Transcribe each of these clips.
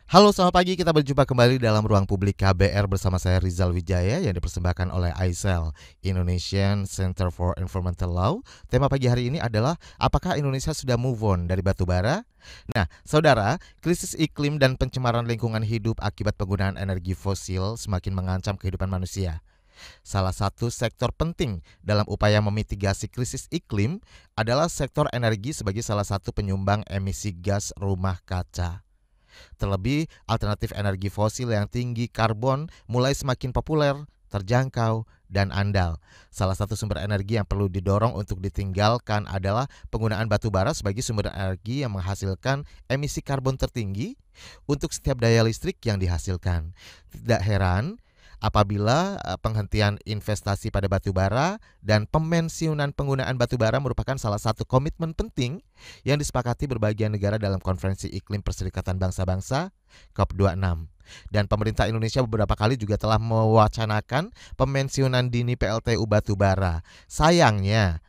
Halo, selamat pagi. Kita berjumpa kembali dalam ruang publik KBR bersama saya Rizal Wijaya yang dipersembahkan oleh ICEL, Indonesian Center for Environmental Law. Tema pagi hari ini adalah apakah Indonesia sudah move on dari batu bara? Nah, saudara, krisis iklim dan pencemaran lingkungan hidup akibat penggunaan energi fosil semakin mengancam kehidupan manusia. Salah satu sektor penting dalam upaya memitigasi krisis iklim adalah sektor energi sebagai salah satu penyumbang emisi gas rumah kaca. Terlebih, alternatif energi fosil yang tinggi karbon mulai semakin populer, terjangkau, dan andal. Salah satu sumber energi yang perlu didorong untuk ditinggalkan adalah penggunaan batu bara sebagai sumber energi yang menghasilkan emisi karbon tertinggi untuk setiap daya listrik yang dihasilkan. Tidak heran apabila penghentian investasi pada batu bara dan pemensiunan penggunaan batu bara merupakan salah satu komitmen penting yang disepakati berbagai negara dalam Konferensi Iklim Perserikatan Bangsa-Bangsa COP26. Dan pemerintah Indonesia beberapa kali juga telah mewacanakan pemensiunan dini PLTU batu bara. Sayangnya,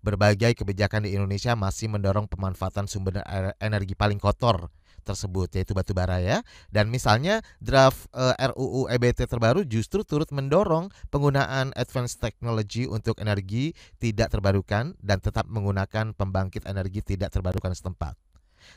berbagai kebijakan di Indonesia masih mendorong pemanfaatan sumber energi paling kotor tersebut, yaitu batu bara ya. Dan misalnya draft RUU EBT terbaru justru turut mendorong penggunaan advanced technology untuk energi tidak terbarukan dan tetap menggunakan pembangkit energi tidak terbarukan setempat.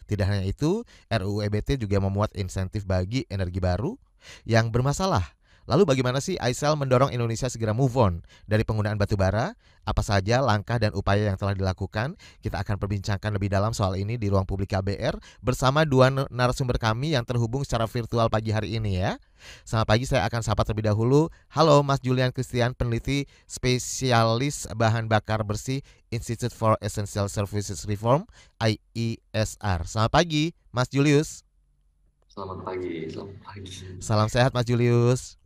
Tidak hanya itu, RUU EBT juga memuat insentif bagi energi baru yang bermasalah. Lalu bagaimana sih ICEL mendorong Indonesia segera move on dari penggunaan batu bara? Apa saja langkah dan upaya yang telah dilakukan? Kita akan perbincangkan lebih dalam soal ini di ruang publik KBR bersama dua narasumber kami yang terhubung secara virtual pagi hari ini ya. Selamat pagi, saya akan sapa terlebih dahulu. Halo Mas Julian Christian, peneliti spesialis bahan bakar bersih Institute for Essential Services Reform IESR. Selamat pagi Mas Julius. Selamat pagi, selamat pagi. Salam sehat Mas Julius.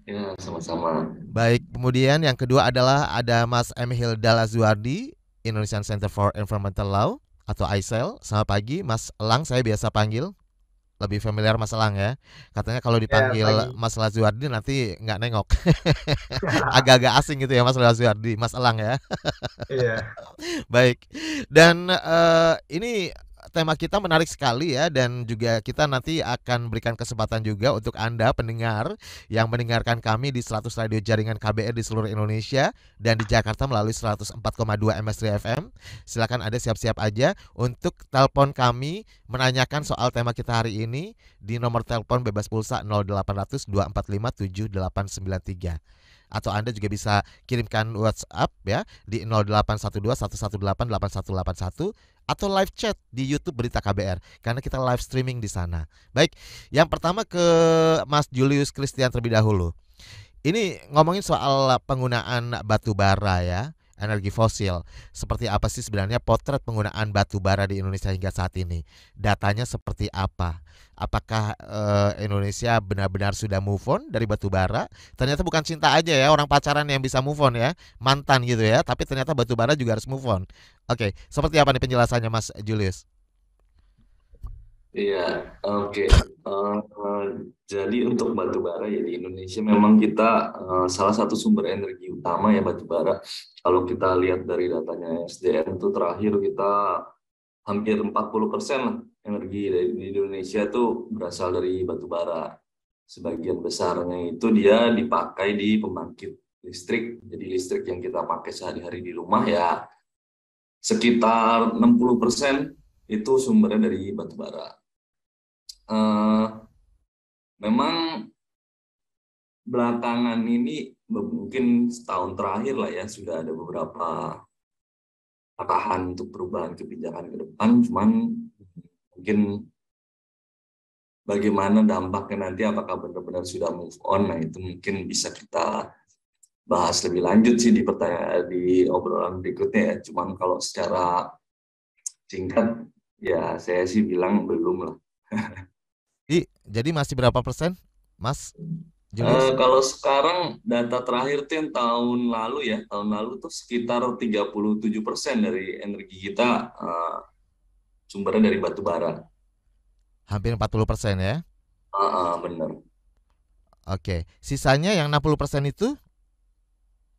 Ya, sama-sama. Baik, kemudian yang kedua adalah ada Mas Emil Dalazuardi, Indonesian Center for Environmental Law atau ICEL. Selamat pagi, Mas Elang, saya biasa panggil. Lebih familiar Mas Elang ya. Katanya kalau Ya, dipanggil pagi. Mas Lazuardi nanti nggak nengok. Agak-agak asing gitu ya Mas Lazuardi, Mas Elang ya. Iya. Baik. Dan ini tema kita menarik sekali ya, dan juga kita nanti akan berikan kesempatan juga untuk Anda pendengar yang mendengarkan kami di 100 radio jaringan KBR di seluruh Indonesia dan di Jakarta melalui 104,2 MS3 FM. Silakan Anda siap-siap aja untuk telepon kami menanyakan soal tema kita hari ini di nomor telepon bebas pulsa 0800 245 7893. Atau Anda juga bisa kirimkan WhatsApp ya di 0812 118 8181 atau live chat di YouTube Berita KBR karena kita live streaming di sana. Baik, yang pertama ke Mas Julius Christian terlebih dahulu. Ini ngomongin soal penggunaan batu bara ya, energi fosil. Seperti apa sih sebenarnya potret penggunaan batu bara di Indonesia hingga saat ini? Datanya seperti apa? Apakah Indonesia benar-benar sudah move on dari batu bara? Ternyata bukan cinta aja ya, orang pacaran yang bisa move on ya, mantan gitu ya. Tapi ternyata batu bara juga harus move on. Oke, seperti apa nih penjelasannya Mas Julius? Iya, oke. Jadi untuk batu bara ya di Indonesia memang kita salah satu sumber energi utama ya batu bara. Kalau kita lihat dari datanya SDM itu terakhir kita hampir 40% lah energi di Indonesia itu berasal dari batu bara. Sebagian besarnya itu dia dipakai di pembangkit listrik. Jadi listrik yang kita pakai sehari-hari di rumah ya sekitar 60% itu sumbernya dari batu bara. Memang belakangan ini mungkin setahun terakhir lah ya sudah ada beberapa arahan untuk perubahan kebijakan ke depan, cuman mungkin bagaimana dampaknya nanti apakah benar-benar sudah move on, nah itu mungkin bisa kita bahas lebih lanjut sih di pertanyaan di obrolan berikutnya ya. Cuman kalau secara singkat ya saya sih bilang belum lah. Jadi masih berapa persen, Mas Julius? Kalau sekarang data terakhir tuh yang tahun lalu tuh sekitar 37% dari energi kita sumbernya dari batu bara. Hampir 40% ya. Bener. Oke, sisanya yang 60% itu.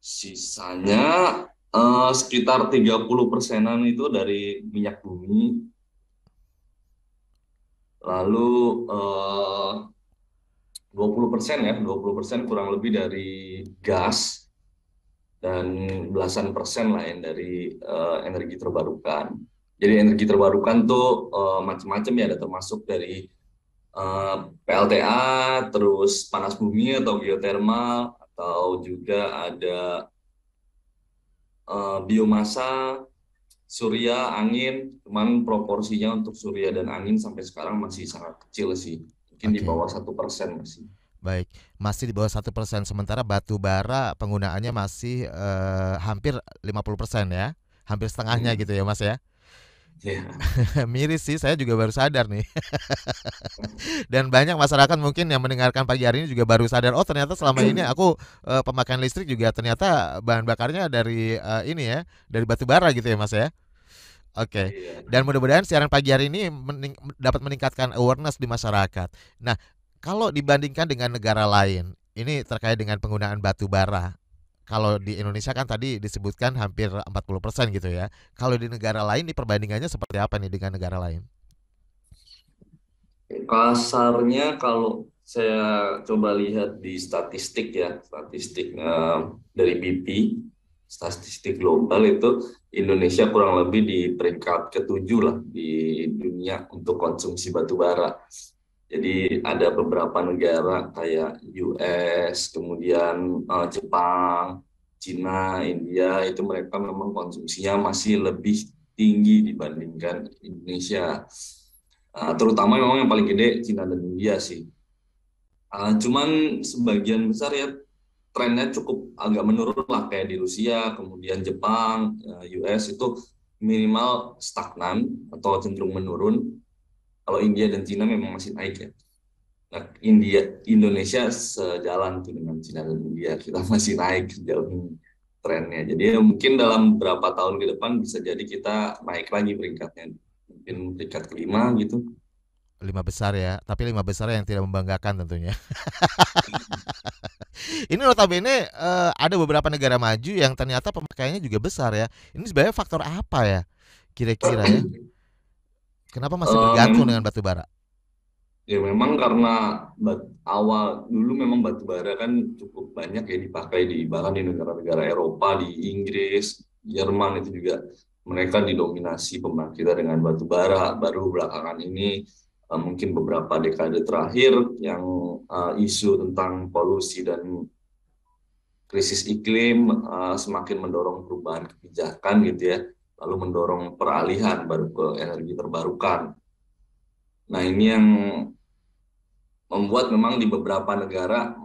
Sisanya sekitar 30%-an itu dari minyak bumi. Lalu 20% ya, 20% kurang lebih dari gas dan belasan persen lain dari energi terbarukan. Jadi energi terbarukan tuh macam-macam ya, ada termasuk dari PLTA, terus panas bumi atau geotermal, atau juga ada biomasa, surya, angin. Cuman proporsinya untuk surya dan angin sampai sekarang masih sangat kecil sih, mungkin di Oke, bawah 1% masih. baik. Masih di bawah 1%. Sementara batu bara penggunaannya masih hampir 50% ya, hampir setengahnya Hmm. gitu ya Mas ya. Ya. Miris sih, saya juga baru sadar nih. Dan banyak masyarakat mungkin yang mendengarkan pagi hari ini juga baru sadar, oh ternyata selama ini aku pemakaian listrik juga ternyata bahan bakarnya dari ini ya, dari batu bara gitu ya Mas ya. Oke. Iya. Dan mudah-mudahan siaran pagi hari ini dapat meningkatkan awareness di masyarakat. Nah, kalau dibandingkan dengan negara lain, ini terkait dengan penggunaan batu bara. Kalau di Indonesia kan tadi disebutkan hampir 40% gitu ya. Kalau di negara lain, di perbandingannya seperti apa nih dengan negara lain? Kasarnya kalau saya coba lihat di statistik ya, statistik dari BP, statistik global itu Indonesia kurang lebih di peringkat ketujuh lah di dunia untuk konsumsi batu bara. Jadi ada beberapa negara kayak US, kemudian Jepang, Cina, India, itu mereka memang konsumsinya masih lebih tinggi dibandingkan Indonesia. Terutama memang yang paling gede Cina dan India sih. Cuman sebagian besar ya trennya cukup agak menurun lah, kayak di Rusia, kemudian Jepang, US itu minimal stagnan atau cenderung menurun. Kalau India dan Cina memang masih naik ya. Nah, Indonesia sejalan tuh dengan Cina dan India, kita masih naik sejauh ini trennya. Jadi ya mungkin dalam beberapa tahun ke depan bisa jadi kita naik lagi peringkatnya, mungkin peringkat kelima gitu. Lima besar ya, tapi lima besar yang tidak membanggakan tentunya. Ini notabene ada beberapa negara maju yang ternyata pemakaiannya juga besar ya. Ini sebenarnya faktor apa ya? Kira-kira ya. Kenapa masih bergantung dengan Memang batu bara? Ya memang karena awal dulu memang batu bara kan cukup banyak ya dipakai di bahkan di negara-negara Eropa, di Inggris, Jerman itu juga mereka didominasi pembangkitan dengan batu bara. Baru belakangan ini mungkin beberapa dekade terakhir yang isu tentang polusi dan krisis iklim semakin mendorong perubahan kebijakan gitu ya, lalu mendorong peralihan baru ke energi terbarukan. Nah, ini yang membuat memang di beberapa negara,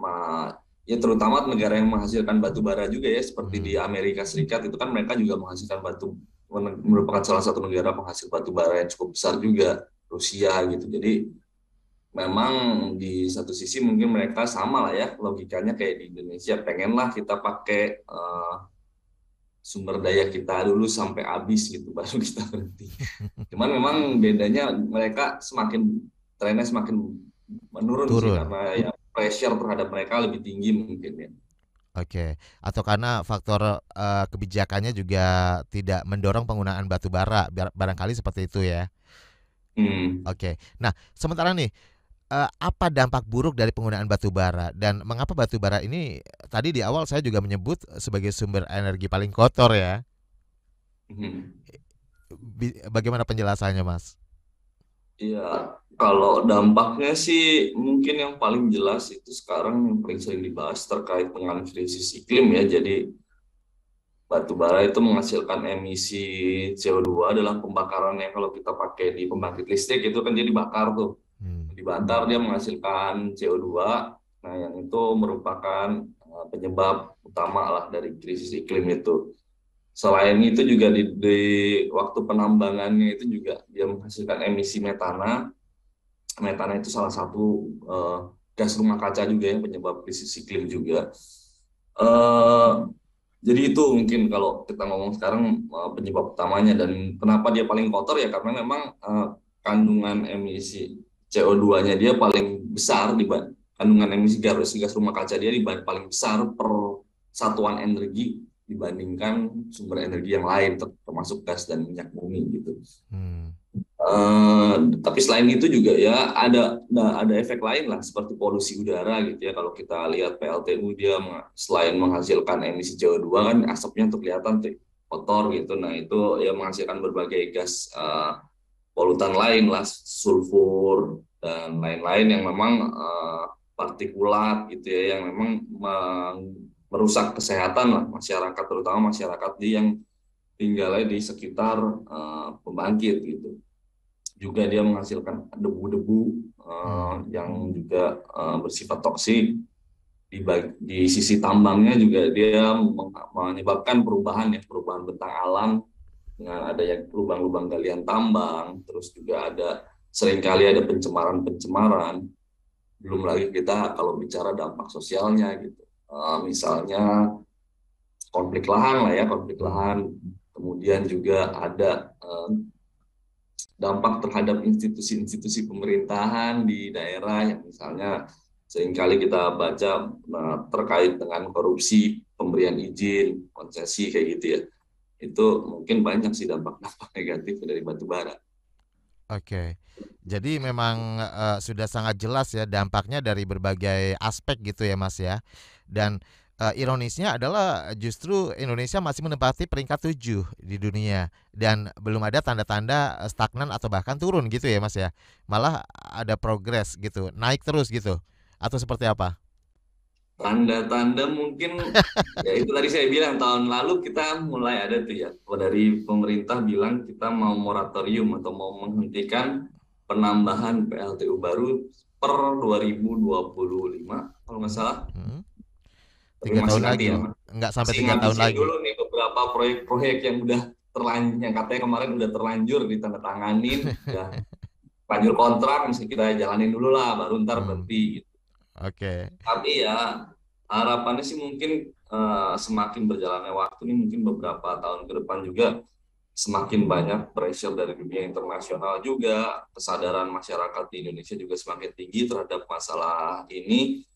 ya terutama negara yang menghasilkan batu bara juga ya, seperti di Mhm. Amerika Serikat itu kan mereka juga menghasilkan merupakan salah satu negara penghasil batu bara yang cukup besar juga, Rusia gitu. Jadi memang di satu sisi mungkin mereka sama lah ya logikanya kayak di Indonesia, pengenlah kita pakai sumber daya kita dulu sampai habis gitu baru kita berhenti. Cuman memang bedanya mereka trennya semakin menurun sih Turun. karena ya pressure terhadap mereka lebih tinggi mungkin ya. Oke. Atau karena faktor kebijakannya juga tidak mendorong penggunaan batu bara, barangkali seperti itu ya. Hmm. Oke. Nah, sementara nih apa dampak buruk dari penggunaan batu bara dan mengapa batu bara ini tadi di awal saya juga menyebut sebagai sumber energi paling kotor ya. Hmm. Bagaimana penjelasannya, Mas? Iya, kalau dampaknya sih mungkin yang paling jelas itu sekarang yang paling sering dibahas terkait dengan krisis iklim ya. Jadi batu bara itu menghasilkan emisi CO2 dalam pembakarannya. Kalau kita pakai di pembangkit listrik itu kan jadi bakar tuh. Hmm. Dibakar dia menghasilkan CO2. Nah, yang itu merupakan penyebab utama lah dari krisis iklim itu. Selain itu juga di waktu penambangannya itu juga dia menghasilkan emisi metana. Metana itu salah satu gas rumah kaca juga yang penyebab krisis iklim juga. Eh, jadi itu mungkin kalau kita ngomong sekarang penyebab utamanya, dan kenapa dia paling kotor ya karena memang kandungan emisi CO2-nya dia paling besar kandungan emisi gas rumah kaca dia paling besar per satuan energi dibandingkan sumber energi yang lain termasuk gas dan minyak bumi gitu. Hmm. Tapi selain itu juga ya ada efek lain lah seperti polusi udara gitu ya. Kalau kita lihat PLTU dia selain menghasilkan emisi CO2 kan asapnya tuh kelihatan tuh kotor gitu. Nah itu ya menghasilkan berbagai gas polutan lain lah, sulfur dan lain-lain yang memang partikulat gitu ya, yang memang merusak kesehatan lah masyarakat, terutama masyarakat yang tinggalnya di sekitar pembangkit gitu. Juga dia menghasilkan debu-debu yang juga bersifat toksik. Di sisi tambangnya juga dia menyebabkan perubahan bentang alam dengan adanya lubang-lubang galian tambang, terus juga seringkali ada pencemaran-pencemaran. Belum lagi kita kalau bicara dampak sosialnya gitu. Misalnya konflik lahan lah ya, konflik lahan. Kemudian juga ada dampak terhadap institusi-institusi pemerintahan di daerah yang misalnya seringkali kita baca terkait dengan korupsi, pemberian izin, konsesi kayak gitu ya. Itu mungkin banyak sih dampak-dampak negatif dari batu bara. Oke. Jadi memang sudah sangat jelas ya dampaknya dari berbagai aspek gitu ya Mas ya. Dan ironisnya adalah justru Indonesia masih menempati peringkat 7 di dunia dan belum ada tanda-tanda stagnan atau bahkan turun gitu ya Mas ya. Malah ada progres gitu, naik terus gitu. Atau seperti apa? Tanda-tanda mungkin ya itu tadi saya bilang tahun lalu kita mulai ada tuh ya, dari pemerintah bilang kita mau moratorium atau mau menghentikan penambahan PLTU baru per 2025 kalau nggak salah. Hmm, Tapi 3 tahun masih nanti lagi. ya, Nggak sampai masih 3 tahun ngabisin lagi. dulu nih beberapa proyek-proyek yang udah terlanjur, yang katanya kemarin udah terlanjur ditandatanganin, udah lanjur kontrak, mesti kita jalanin dulu lah, baru ntar Hmm, berhenti gitu. oke. Tapi ya harapannya sih mungkin semakin berjalannya waktu ini mungkin beberapa tahun ke depan juga semakin banyak pressure dari dunia internasional juga, kesadaran masyarakat di Indonesia juga semakin tinggi terhadap masalah ini.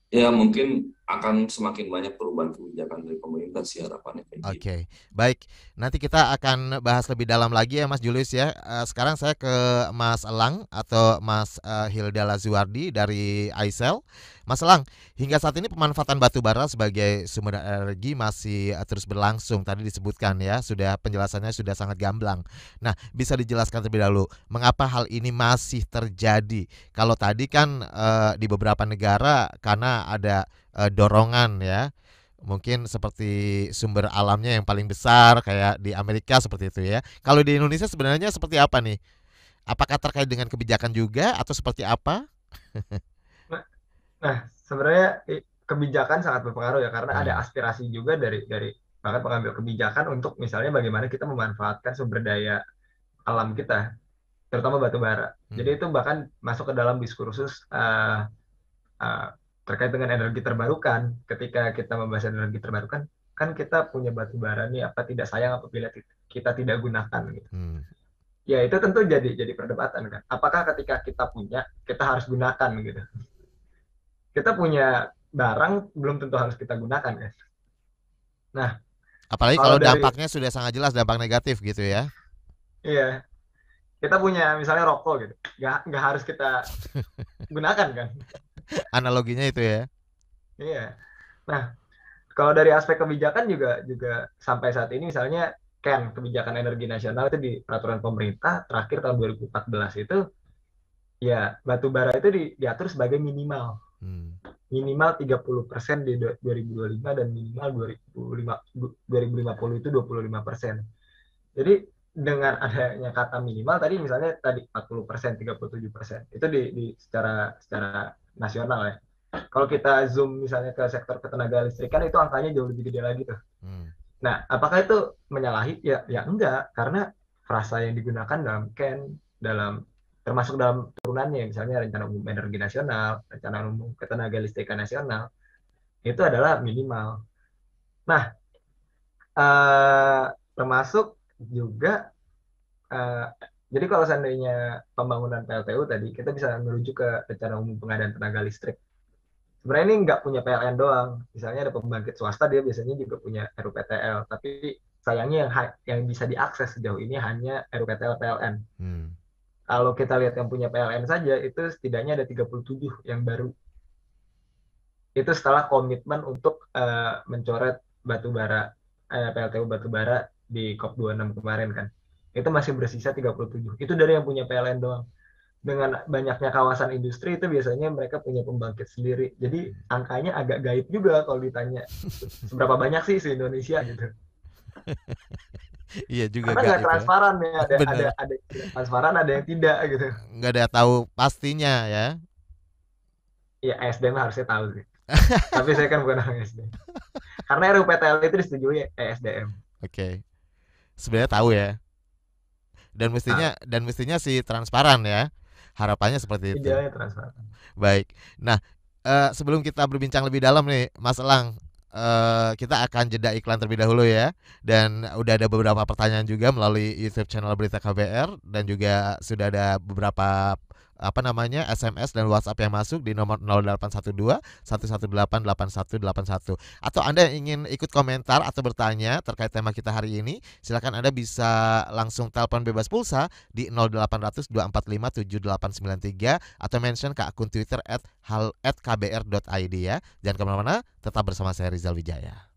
Ya mungkin akan semakin banyak perubahan kebijakan dari pemerintah sih harapannya kayak gitu. Oke, baik. Nanti kita akan bahas lebih dalam lagi ya Mas Julius ya. Sekarang saya ke Mas Elang atau Mas Hilda Lazuardi dari Aisel. Mas Elang, hingga saat ini pemanfaatan batu bara sebagai sumber energi masih terus berlangsung. Tadi disebutkan ya, sudah penjelasannya sudah sangat gamblang. Nah, bisa dijelaskan terlebih dahulu mengapa hal ini masih terjadi? Kalau tadi kan di beberapa negara karena ada dorongan ya, mungkin seperti sumber alamnya yang paling besar kayak di Amerika seperti itu ya. Kalau di Indonesia sebenarnya seperti apa nih? Apakah terkait dengan kebijakan juga atau seperti apa? Nah, nah, sebenarnya kebijakan sangat berpengaruh ya karena ada Hmm. aspirasi juga dari bahkan pengambil kebijakan untuk misalnya bagaimana kita memanfaatkan sumber daya alam kita, terutama batu bara. Jadi Hmm. itu bahkan masuk ke dalam diskursus uh, terkait dengan energi terbarukan. Ketika kita membahas energi terbarukan, kan kita punya batu bara nih, apa tidak sayang apabila kita tidak gunakan gitu. Hmm. Ya itu tentu jadi perdebatan kan. Apakah ketika kita punya kita harus gunakan gitu. Kita punya barang belum tentu harus kita gunakan kan. Nah, Apalagi kalau kalau dari dampaknya sudah sangat jelas dampak negatif gitu ya. iya, kita punya misalnya rokok gitu. Nggak harus kita gunakan kan. Analoginya itu ya. Iya. Nah, kalau dari aspek kebijakan juga juga sampai saat ini misalnya kebijakan energi nasional itu di peraturan pemerintah terakhir tahun 2014 itu ya batu bara itu diatur sebagai minimal Hmm. minimal 30% di 2025 dan minimal 2050 itu 25%. Jadi dengan adanya kata minimal tadi misalnya tadi 40%, 37% itu secara secara nasional ya. Kalau kita zoom misalnya ke sektor ketenaga listrikan itu angkanya jauh lebih gede lagi tuh. Hmm. Nah, apakah itu menyalahi? Ya enggak, karena frasa yang digunakan dalam dalam termasuk dalam turunannya, misalnya Rencana Umum Energi Nasional, Rencana Umum Ketenaga Listrikan Nasional, itu adalah minimal. Nah, eh, termasuk juga, eh, jadi kalau seandainya pembangunan PLTU tadi, kita bisa merujuk ke Rencana Umum Pengadaan Tenaga Listrik. Sebenarnya ini nggak punya PLN doang. Misalnya ada pembangkit swasta, dia biasanya juga punya RUPTL. Tapi sayangnya yang bisa diakses sejauh ini hanya RUPTL PLN. Hmm. Kalau kita lihat yang punya PLN saja, itu setidaknya ada 37 yang baru. Itu setelah komitmen untuk mencoret PLTU batubara di COP26 kemarin kan. Itu masih bersisa 37. Itu dari yang punya PLN doang. Dengan banyaknya kawasan industri itu biasanya mereka punya pembangkit sendiri. Jadi angkanya agak gaib juga kalau ditanya seberapa banyak sih se Indonesia gitu. Iya juga Karena nggak gaib ya. transparan ya, Bener, ada yang transparan, ada yang tidak gitu. nggak ada tahu pastinya ya. Ya SDM harusnya tahu sih. Tapi saya kan bukan orang SDM. Karena RUPTL itu disetujui ESDM. Oke, sebenarnya tahu ya. Nah, Dan mestinya sih transparan ya. Harapannya seperti itu. idealnya transparan. Baik. Nah, sebelum kita berbincang lebih dalam nih, Mas Elang, kita akan jeda iklan terlebih dahulu ya. Dan udah ada beberapa pertanyaan juga melalui YouTube channel Berita KBR dan juga sudah ada beberapa SMS dan WhatsApp yang masuk di nomor 0812 118 8181. Atau Anda yang ingin ikut komentar atau bertanya terkait tema kita hari ini, silakan Anda bisa langsung telepon bebas pulsa di 0800 245 7893 atau mention ke akun Twitter @kbr.id ya. Jangan kemana-mana, tetap bersama saya Rizal Wijaya.